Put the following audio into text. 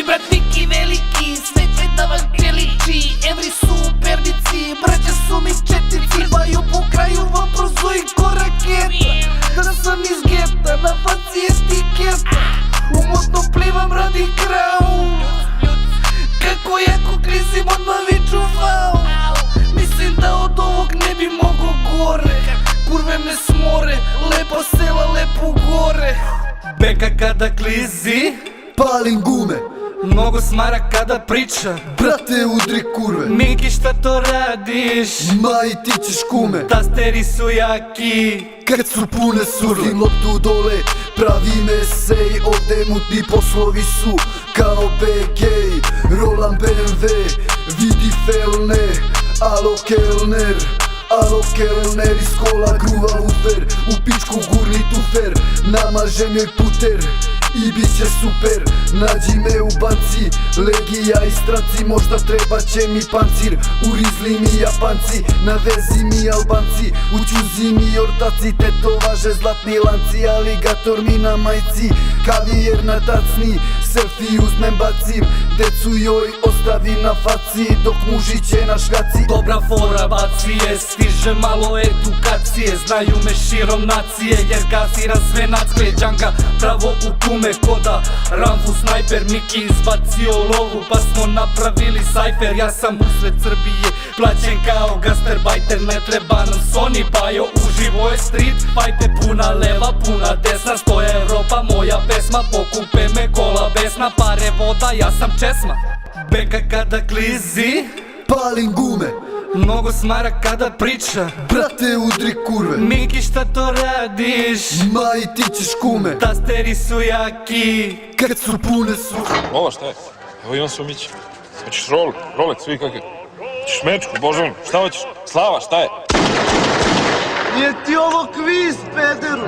Moj brat Miki veliki, sve će da vas priliči. Evri su pernici, braća su mi četnici. Vaju po kraju vam prozuji ko raketa. Da sam iz geta, na faci etiketa. Umotno plivam radi kravu. Kako jako klizim odmah viču vau. Mislim da od ovog ne bi mogo gore. Kurve me smore, lepa sela, lepo gore. Beka kada klizi, palim gume, mnogo smara kada priča. brate udri kurve, Miki šta to radiš? ma i ti ćeš kume. Tasteri su jaki, Kad su pune surve, dim loptu dole, pravi mesej. Ovde mutni poslovi su kao BG. Rolam BMW, vidi felne. Alo kelner, alo kelner. Iz kola gruva ufer, u pičku gurni tufer. Namažem joj puter i bit će super. Nađi me u banci, legija i stranci. Možda treba će mi pancir, urizli mi Japanci. Na vezi mi Albanci, u ćuzi mi ortaci. Tetovaže zlatni lanci, aligator mi na majci. Kavijer na tacni, selfie uzmem bacim. Decu joj ostavim na faci, dok mužiće na šljaci. dobra fora bacije, stiže malo edukacije. Znaju me širom nacije, jer gaziram sve nacklije. Džanga pravo u kume koda Rambo snajper. Miki izbacio lovu pa smo napravili sajfer. Ja sam usred Srbije, plaćen kao gastarbajter. Ne treba nam Sony Bajo, uživo je street fighter. Puna leva, puna desna, stoja Evropa, moja pesma. Pokupe me kola besna, pare voda, ja sam česma. Beka kada klizi, palim gume, mnogo smara kada priča. brate udri kurve, Miki šta to radiš? ma i ti ćeš kume. Tasteri su jaki, Kad su pune surve. Ovo šta je? Evo imam sumić. Hoćeš Rolex, svi kak je. Hoćeš mečku, bože moj, šta hoćeš? Slava, šta je? Nije ti ovo kviz, pederu!